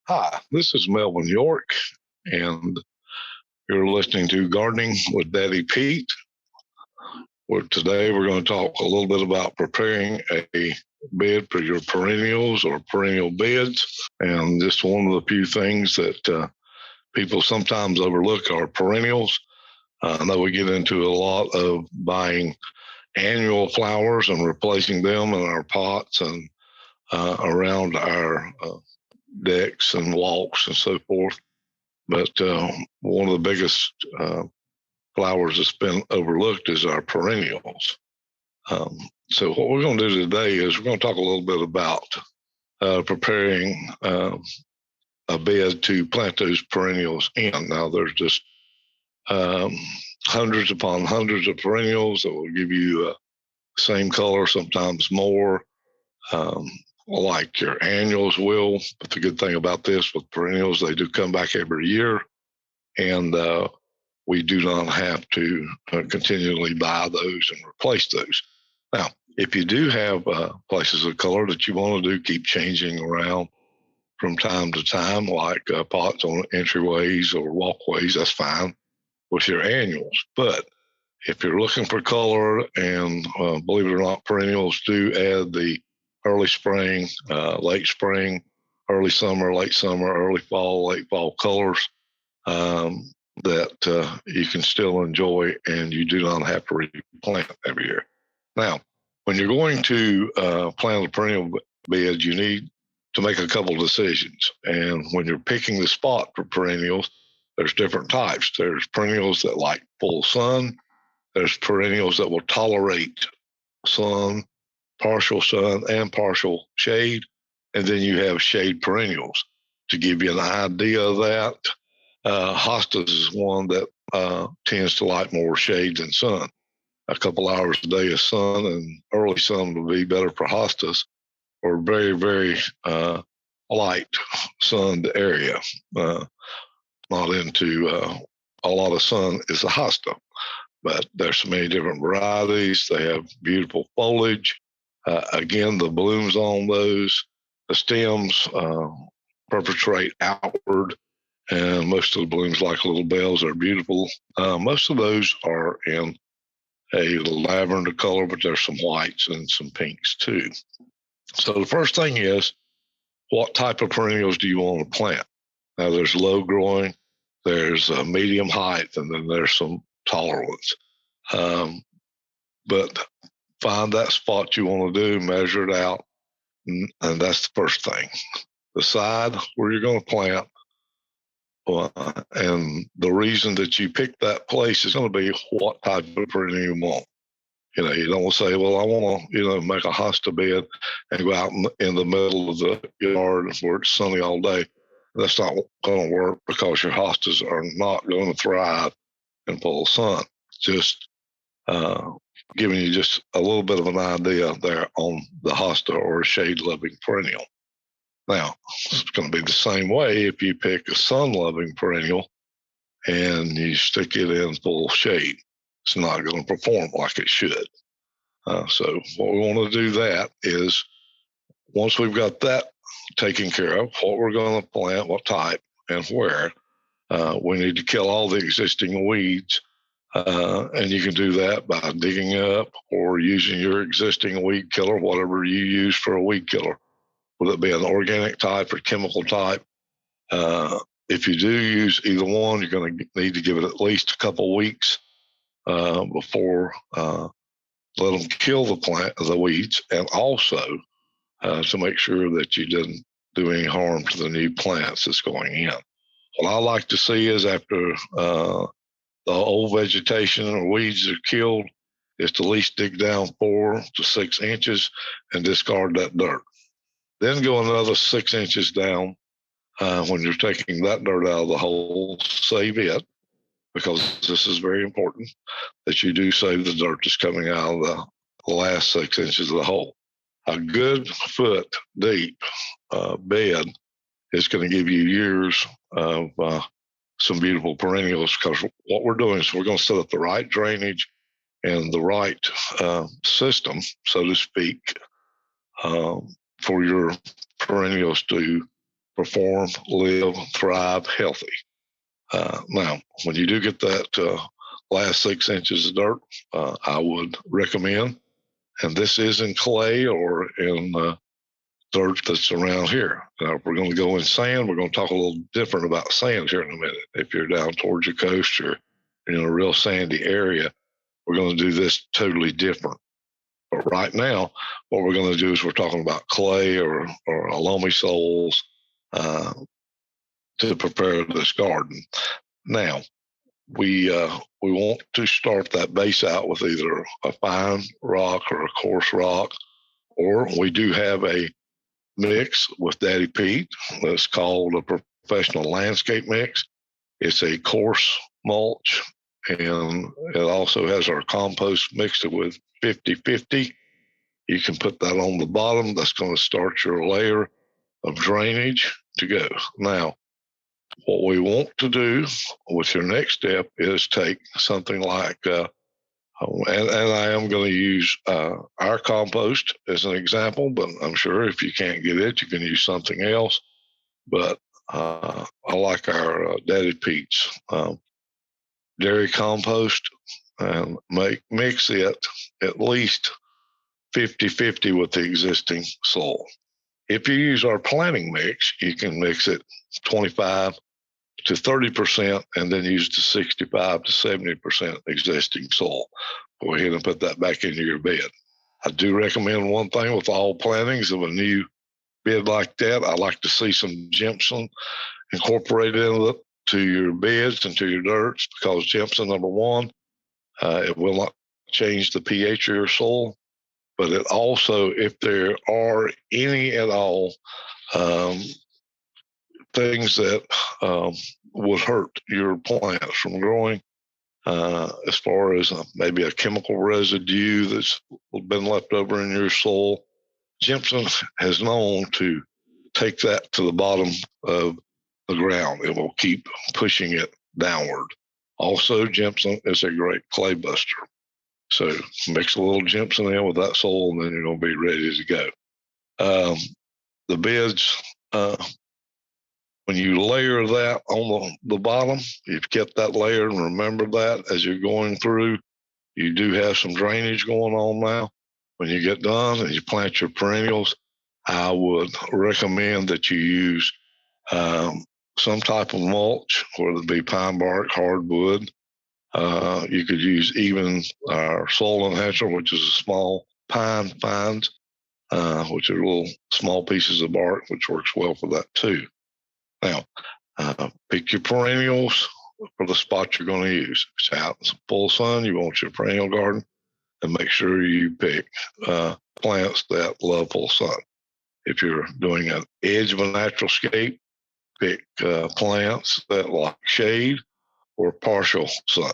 Hi, this is Melvin York, and you're listening to Gardening with Daddy Pete. Today, we're going to talk a little bit about preparing a bed for your perennials or perennial beds. And just one of the few things that people sometimes overlook are perennials. I know we get into a lot of buying annual flowers and replacing them in our pots and around our decks and walks and so forth. But one of the biggest flowers that's been overlooked is our perennials. So what we're going to do today is we're going to talk a little bit about preparing a bed to plant those perennials in. Now, there's just hundreds upon hundreds of perennials that will give you same color, sometimes more, like your annuals will. But the good thing about this with perennials, they do come back every year. And we do not have to continually buy those and replace those. Now, if you do have places of color that you want to do, keep changing around from time to time, like pots on entryways or walkways, that's fine with your annuals. But if you're looking for color, and believe it or not, perennials do add the early spring, late spring, early summer, late summer, early fall, late fall colors. That you can still enjoy, and you do not have to replant every year. Now, when you're going to plant a perennial bed, you need to make a couple decisions. And when you're picking the spot for perennials, there's different types. There's perennials that like full sun. There's perennials that will tolerate sun, and partial shade. And then you have shade perennials. To give you an idea of that, hostas is one that tends to like more shade than sun. A couple hours a day of sun and early sun would be better for hostas, or very, very light sunned area. Not into a lot of sun is a hosta, but there's so many different varieties. They have beautiful foliage. Again, the blooms on those, the stems perpetrate outward, and most of the blooms, like little bells, are beautiful. Most of those are in a lavender color, but there's some whites and some pinks too. So the first thing is, what type of perennials do you want to plant? Now, there's low growing, there's medium height, and then there's some taller ones. But find that spot you want to do, measure it out, and that's the first thing. Decide where you're going to plant. And the reason that you pick that place is going to be what type of perennial you want. You don't say, well, I want to, make a hosta bed and go out in the middle of the yard where it's sunny all day. That's not going to work, because your hostas are not going to thrive in full sun. Just giving you just a little bit of an idea there on the hosta or a shade-loving perennial. Now, it's going to be the same way if you pick a sun-loving perennial and you stick it in full shade. It's not going to perform like it should. So what we want to do that is, once we've got that taken care of, what we're going to plant, what type, and where, we need to kill all the existing weeds. And you can do that by digging up or using your existing weed killer, whatever you use for a weed killer. Will it be an organic type or chemical type? If you do use either one, you're going to need to give it at least a couple weeks before let them kill the weeds, and also to make sure that you didn't do any harm to the new plants that's going in. What I like to see is, after the old vegetation or weeds are killed, is to at least dig down 4 to 6 inches and discard that dirt. Then go another 6 inches down when you're taking that dirt out of the hole. Save it, because this is very important that you do save the dirt that's coming out of the last 6 inches of the hole. A good foot deep bed is going to give you years of some beautiful perennials, because what we're doing is we're going to set up the right drainage and the right system, so to speak, for your perennials to perform, live, thrive healthy. Now, when you do get that last 6 inches of dirt, I would recommend, and this is in clay or in dirt that's around here. Now, if we're going to go in sand, we're going to talk a little different about sand here in a minute. If you're down towards your coast or in a real sandy area, we're going to do this totally different. But right now, what we're going to do is we're talking about clay or loamy soils to prepare this garden. Now, we want to start that base out with either a fine rock or a coarse rock, or we do have a mix with Daddy Pete that's called a professional landscape mix. It's a coarse mulch, and it also has our compost mixed with 50-50. You can put that on the bottom. That's going to start your layer of drainage to go. Now, what we want to do with your next step is take something like, and I am going to use our compost as an example, but I'm sure if you can't get it, you can use something else. But I like our Daddy Pete's dairy compost, and mix it at least 50-50 with the existing soil. If you use our planting mix, you can mix it 25 to 30% and then use the 65 to 70% existing soil. Go ahead and put that back into your bed. I do recommend one thing with all plantings of a new bed like that. I like to see some gypsum incorporated into your beds and to your dirts, because gypsum, number one, it will not change the pH of your soil, but it also, if there are any at all things that would hurt your plants from growing, as far as maybe a chemical residue that's been left over in your soil, gypsum has known to take that to the bottom of the ground. It will keep pushing it downward. Also, gypsum is a great clay buster. So mix a little gypsum in with that soil, and then you're going to be ready to go. The beds, when you layer that on the bottom, you've kept that layer, and remember that as you're going through, you do have some drainage going on now. When you get done and you plant your perennials, I would recommend that you use some type of mulch, whether it be pine bark, hardwood. You could use even our soil enhancer, which is a small pine fines, which are little small pieces of bark, which works well for that too. Now, pick your perennials for the spot you're going to use. If it's out in full sun, you want your perennial garden, and make sure you pick plants that love full sun. If you're doing an edge of a natural scape, pick plants that like shade or partial sun,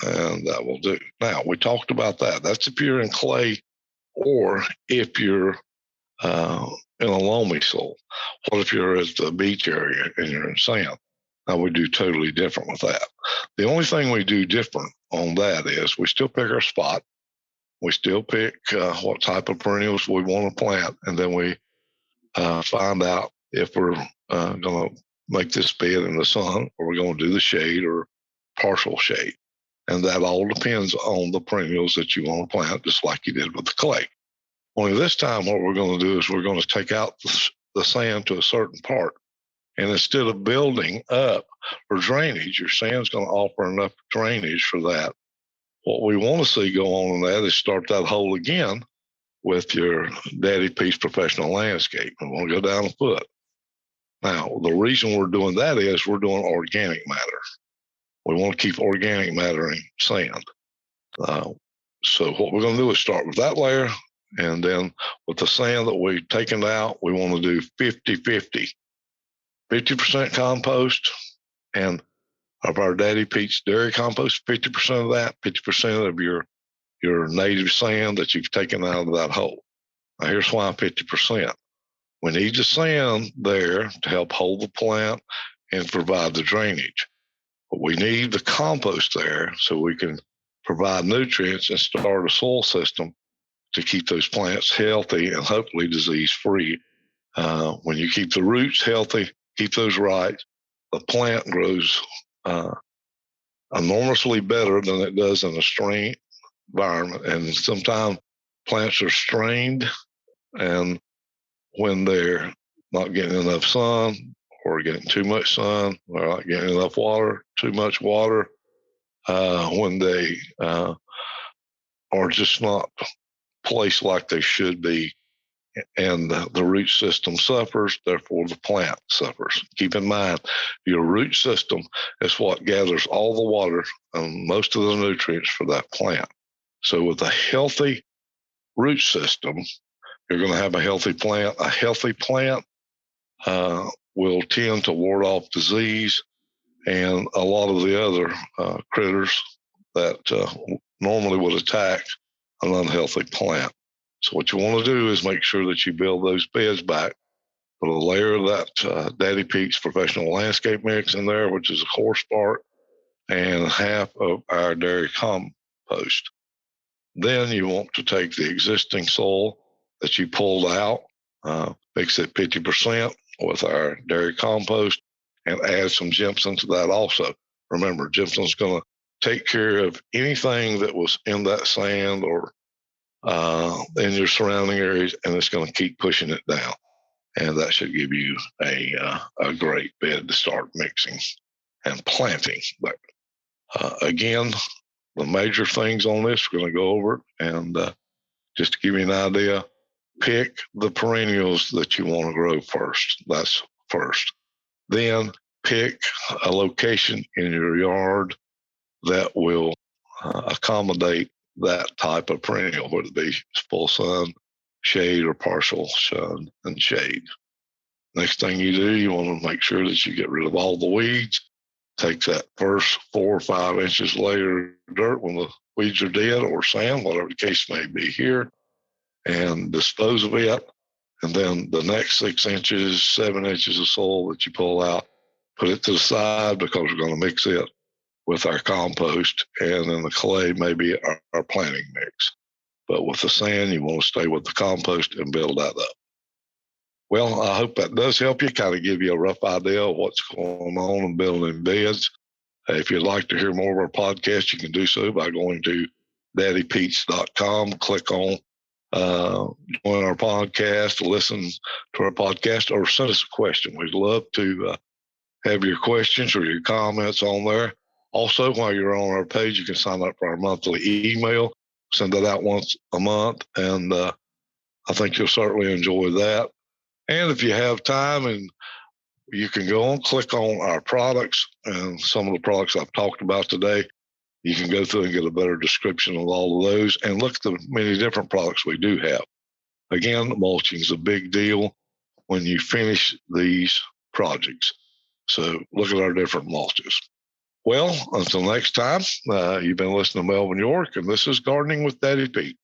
and that will do. Now, we talked about that. That's if you're in clay or if you're in a loamy soil. What if you're at the beach area and you're in sand? Now, we do totally different with that. The only thing we do different on that is we still pick our spot. We still pick what type of perennials we want to plant, and then we find out if we're going to make this bed in the sun, or we're going to do the shade or partial shade. And that all depends on the perennials that you want to plant, just like you did with the clay. Only this time, what we're going to do is we're going to take out the sand to a certain part. And instead of building up for drainage, your sand's going to offer enough drainage for that. What we want to see go on in that is start that hole again with your Daddy Pete's Professional Landscape. And we'll go down a foot. Now, the reason we're doing that is we're doing organic matter. We want to keep organic matter in sand. So what we're going to do is start with that layer, and then with the sand that we've taken out, we want to do 50-50. 50% compost, and of our Daddy Pete's dairy compost, 50% of that, 50% of your native sand that you've taken out of that hole. Now, here's why 50%. We need the sand there to help hold the plant and provide the drainage. But we need the compost there so we can provide nutrients and start a soil system to keep those plants healthy and hopefully disease-free. When you keep the roots healthy, keep those right, the plant grows enormously better than it does in a strained environment. And sometimes plants are strained, and when they're not getting enough sun or getting too much sun, or not getting enough water, too much water, when they are just not placed like they should be, and the root system suffers, therefore the plant suffers. Keep in mind, your root system is what gathers all the water and most of the nutrients for that plant. So with a healthy root system, you're going to have a healthy plant. A healthy plant will tend to ward off disease and a lot of the other critters that normally would attack an unhealthy plant. So what you want to do is make sure that you build those beds back. Put a layer of that Daddy Pete's Professional Landscape Mix in there, which is a coarse part, and half of our dairy compost. Then you want to take the existing soil that you pulled out, mix it 50% with our dairy compost, and add some gypsum to that also. Remember, gypsum's going to take care of anything that was in that sand or in your surrounding areas, and it's going to keep pushing it down. And that should give you a great bed to start mixing and planting. But again, the major things on this, we're going to go over, and just to give you an idea, pick the perennials that you want to grow first. That's first. Then pick a location in your yard that will accommodate that type of perennial, whether it be full sun, shade, or partial sun and shade. Next thing you do, you want to make sure that you get rid of all the weeds. Take that first 4 or 5 inches layer of dirt when the weeds are dead, or sand, whatever the case may be here, and dispose of it. And then the next 6 inches, 7 inches of soil that you pull out, put it to the side, because we're going to mix it with our compost, and then the clay may be our planting mix. But with the sand, you want to stay with the compost and build that up. Well, I hope that does help you, kind of give you a rough idea of what's going on in building beds. If you'd like to hear more of our podcast, you can do so by going to daddypete's.com, click on join our podcast, listen to our podcast, or send us a question. We'd love to have your questions or your comments on there. Also, while you're on our page, you can sign up for our monthly email. Send that out once a month, and I think you'll certainly enjoy that. And if you have time, and you can go on, click on our products, and some of the products I've talked about today, you can go through and get a better description of all of those, and look at the many different products we do have. Again, mulching is a big deal when you finish these projects. So look at our different mulches. Well, until next time, you've been listening to Melvin York, and this is Gardening with Daddy Pete.